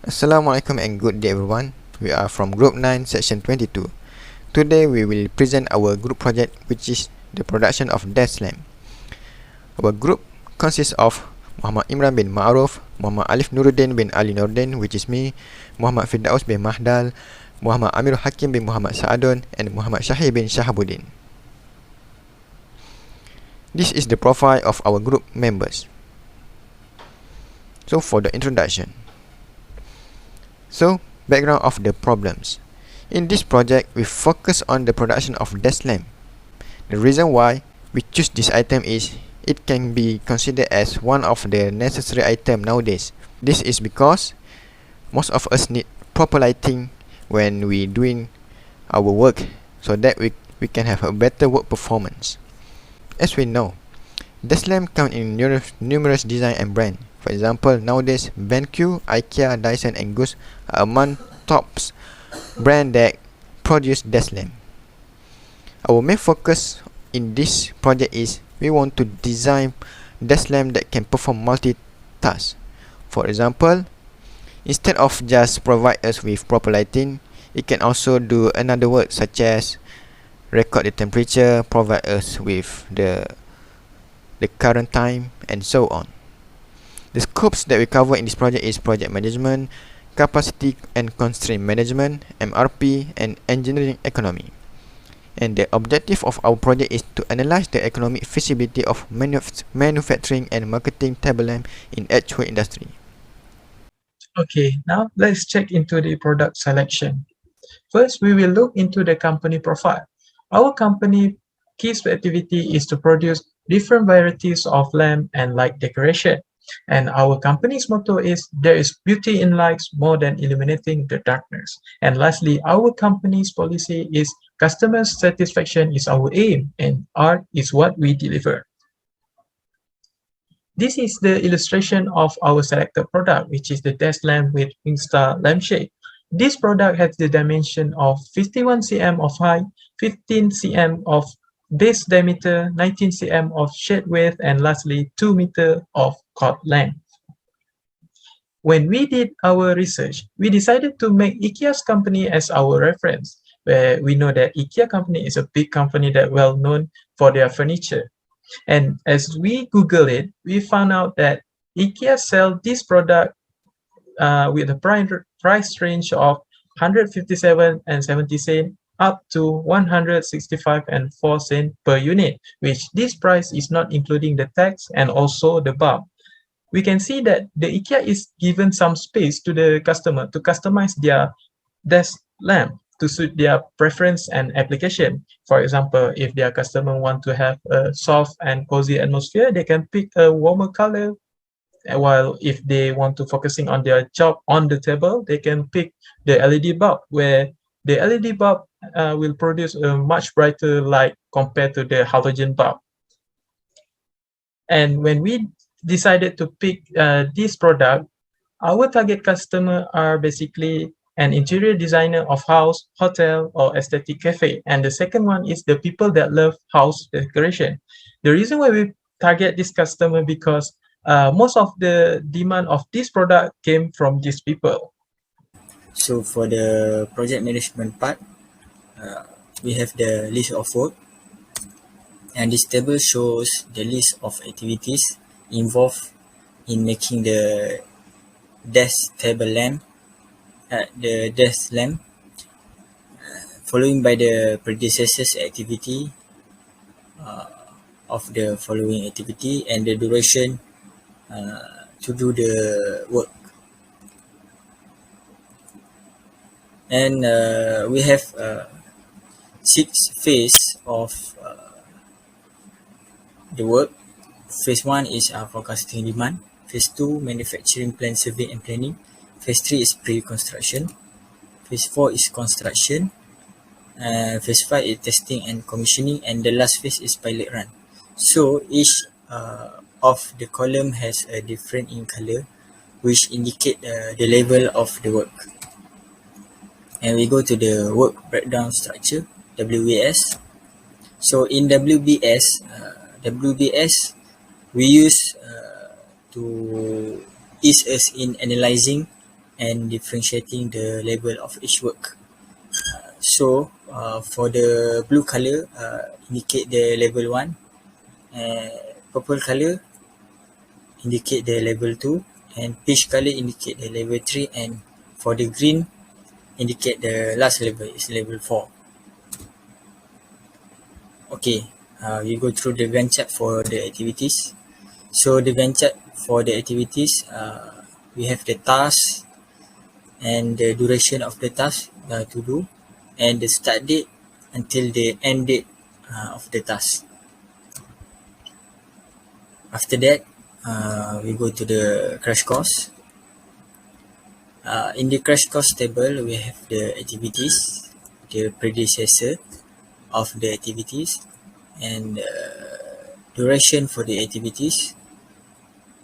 Assalamualaikum and good day everyone. We are from Group 9, Section 22. Today we will present our group project, which is the production of Slam. Our group consists of Muhammad Imran bin Ma'ruf, Muhammad Aliff Nuruddin bin Ali Nordin, which is me, Muhammad Firdaus bin Mahdal, Muhammad Amirul Haqim bin Mohamad Saadon, and Muhammad Shahir bin Shahabuddin. This is the profile of our group members. So for the introduction. So, background of the problems. In this project, we focus on the production of Slam. The reason why we choose this item is it can be considered as one of the necessary items nowadays. This is because most of us need proper lighting when we doing our work so that we can have a better work performance. As we know, Slam come in numerous design and brand. For example, nowadays, BenQ, IKEA, Dyson and Goose are among tops brand that produce Slam. Our main focus in this project is we want to design Slam that can perform multitask. For example, instead of just provide us with proper lighting, it can also do another work such as record the temperature, provide us with the current time, and so on. The scopes that we cover in this project is project management, capacity and constraint management, MRP, and engineering economy. And the objective of our project is to analyze the economic feasibility of manufacturing and marketing table lamp in actual industry. Okay, now let's check into the product selection. First, we will look into the company profile. Our company key activity is to produce different varieties of lamp and light decoration. And our company's motto is, there is beauty in lights more than illuminating the darkness. And lastly, our company's policy is customer satisfaction is our aim and art is what we deliver. This is the illustration of our selected product, which is the desk lamp with Insta lampshade. This product has the dimension of 51 cm of height, 15 cm of base diameter, 19 cm of shade width, and lastly 2 meter of cord length. When we did our research, we decided to make IKEA's company as our reference, where we know that IKEA company is a big company that well known for their furniture. And as we Google it, we found out that IKEA sell this product with a price range of 157 and 70 cents up to 165 and 4 cents per unit, which this price is not including the tax and also the bulb. We can see that the IKEA is given some space to the customer to customize their desk lamp to suit their preference and application. For example, if their customer want to have a soft and cozy atmosphere, they can pick a warmer color. While if they want to focusing on their job on the table, they can pick the LED bulb, where the LED bulb will produce a much brighter light compared to the halogen bulb. And when we decided to pick this product, our target customer are basically an interior designer of house, hotel, or aesthetic cafe. And the second one is the people that love house decoration. The reason why we target this customer because most of the demand of this product came from these people. So for the project management part, we have the list of work, and this table shows the list of activities involved in making the desk table lamp, following by the predecessors activity of the following activity and the duration to do the work. And we have 6 phases of the work. Phase 1 is forecasting demand. Phase 2, manufacturing plan survey and planning. Phase 3 is pre-construction. Phase 4 is construction. Phase 5 is testing and commissioning, and the last phase is pilot run. So each of the column has a different in color, which indicate the level of the work. And we go to the work breakdown structure, WBS. So in WBS, we use to ease us in analyzing and differentiating the level of each work. So for the blue color indicate the level 1, purple color indicate the level 2, and peach color indicate the level 3, and for the green indicate the last level is level 4. Okay, we go through the Gantt chart for the activities. So the Gantt chart for the activities, we have the task and the duration of the task to do, and the start date until the end date of the task. After that, we go to the crash course. In the crash course table, we have the activities, the predecessor of the activities, and duration for the activities,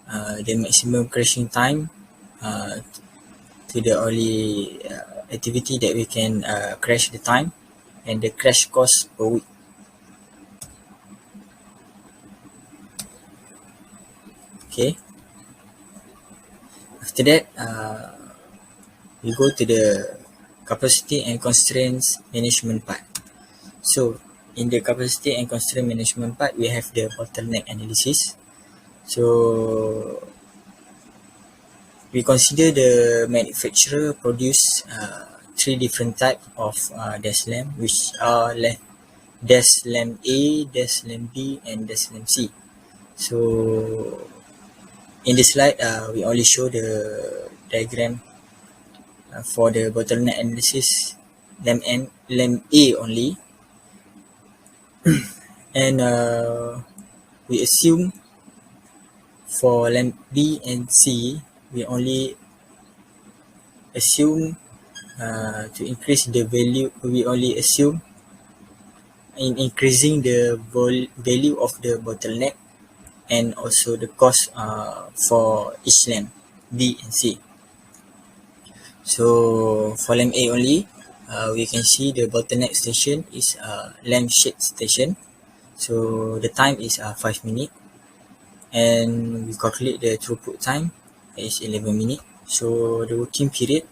the maximum crashing time to the only activity that we can crash the time, and the crash course per week. Okay. After that, we go to the capacity and constraints management part. So in the capacity and constraint management part, we have the bottleneck analysis. So we consider the manufacturer produce 3 different types of dash lamp, which are dash lamp A, dash lamp B, and dash lamp C. So in this slide, we only show the diagram for the bottleneck analysis lamp A only, and we assume for lamp B and C, we only assume to increase the value. We only assume in increasing the value of the bottleneck and also the cost for each lamp B and C. So for lamp A only, we can see the bottleneck station is lamp shade station. So the time is 5 minutes, and we calculate the throughput time is 11 minutes. So the working period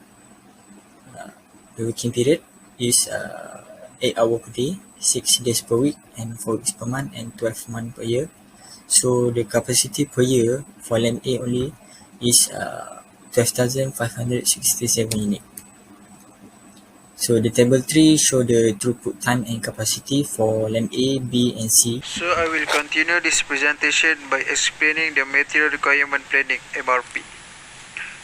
is 8 hours per day, 6 days per week, and 4 weeks per month, and 12 months per year. So the capacity per year for lamp A only is 12,567 units. So the table 3 show the throughput time and capacity for lamp A, B, and C. So I will continue this presentation by explaining the material requirement planning (MRP).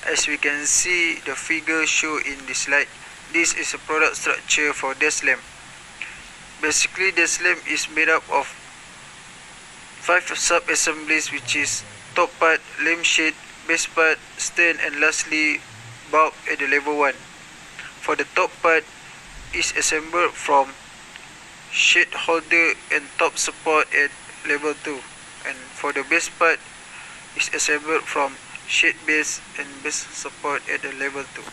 As we can see the figure shown in this slide, this is a product structure for dash lamp. Basically, dash lamp is made up of 5 sub-assemblies, which is top part, lampshade, base part, stand, and lastly bulb at the level 1. For the top part is assembled from shade holder and top support at level 2, and for the base part is assembled from shade base and base support at the level 2.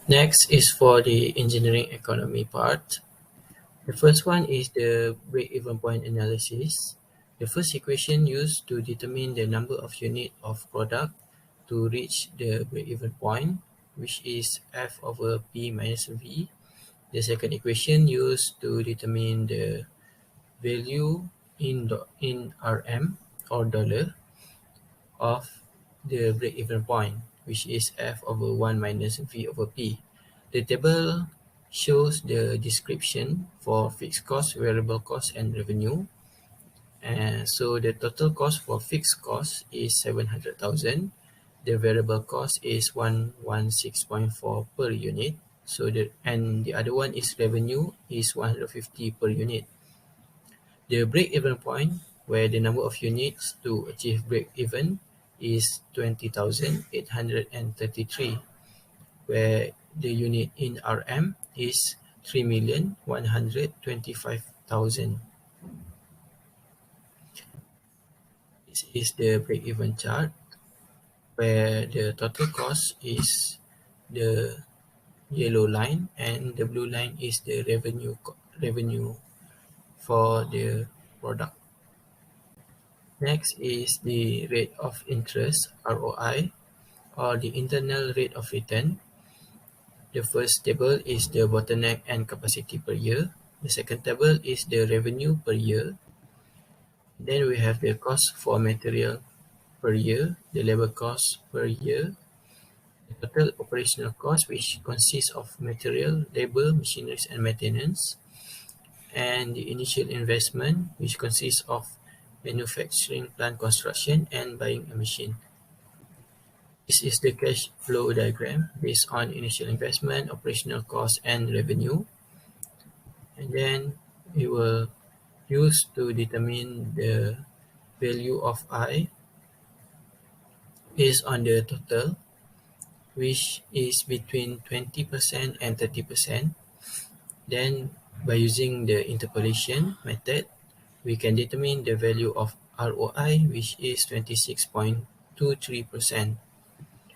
Next is for the engineering economy part. The first one is the break-even point analysis. The first equation used to determine the number of units of product to reach the break-even point, which is F over P minus V. The second equation used to determine the value in RM or dollar of the break-even point, which is F over 1 minus V over P. The table shows the description for fixed cost, variable cost, and revenue. And so the total cost for fixed cost is 700,000. The variable cost is 116.4 per unit. So the other one is revenue is 150 per unit. The break-even point, where the number of units to achieve break-even is 20,833, where the unit in RM is 3,125,000. This is the break-even chart, where the total cost is the yellow line and the blue line is the revenue for the product. Next is the rate of interest, ROI, or the internal rate of return. The first table is the bottleneck and capacity per year. The second table is the revenue per year. Then we have the cost for material per year, the labor cost per year, the total operational cost, which consists of material, labor, machineries, and maintenance, and the initial investment, which consists of manufacturing plant construction and buying a machine. This is the cash flow diagram based on initial investment, operational cost, and revenue. And then we will use to determine the value of I based on the total, which is between 20% and 30%. Then by using the interpolation method, we can determine the value of ROI, which is 26.23%.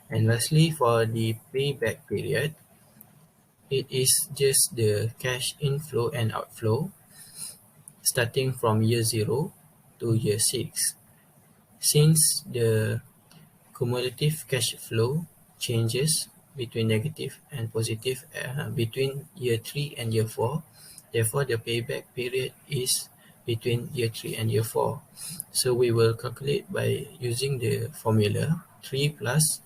And lastly, for the payback period, it is just the cash inflow and outflow starting from year 0 to year 6. Since the cumulative cash flow changes between negative and positive between year 3 and year 4, therefore the payback period is between year 3 and year 4. So we will calculate by using the formula 3 plus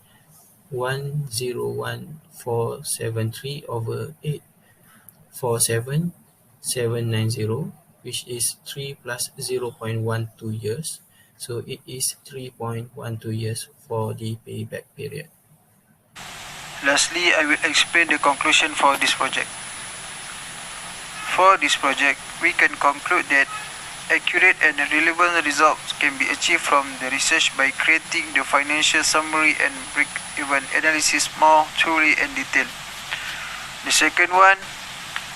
101,473 over 847,790, which is 3 plus 0.12 years. So it is 3.12 years for the payback period. Lastly, I will explain the conclusion for this project. For this project, we can conclude that accurate and relevant results can be achieved from the research by creating the financial summary and break-even analysis more thoroughly and detailed. The second one,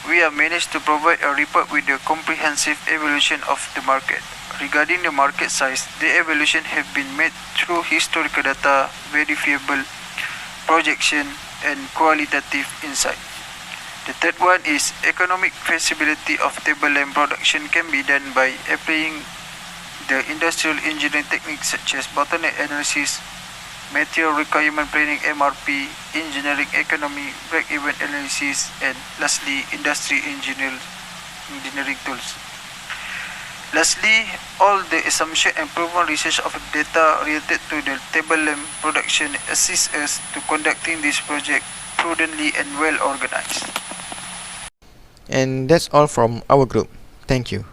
we have managed to provide a report with a comprehensive evaluation of the market. Regarding the market size, the evaluation have been made through historical data, verifiable projection, and qualitative insight. The third one is economic feasibility of table lamp production can be done by applying the industrial engineering techniques such as bottleneck analysis, material requirement planning MRP, engineering economy, break-even analysis, and lastly, industry engineering tools. Lastly, all the assumption and proven research of data related to the table lamp production assist us to conducting this project prudently and well organized. And that's all from our group. Thank you.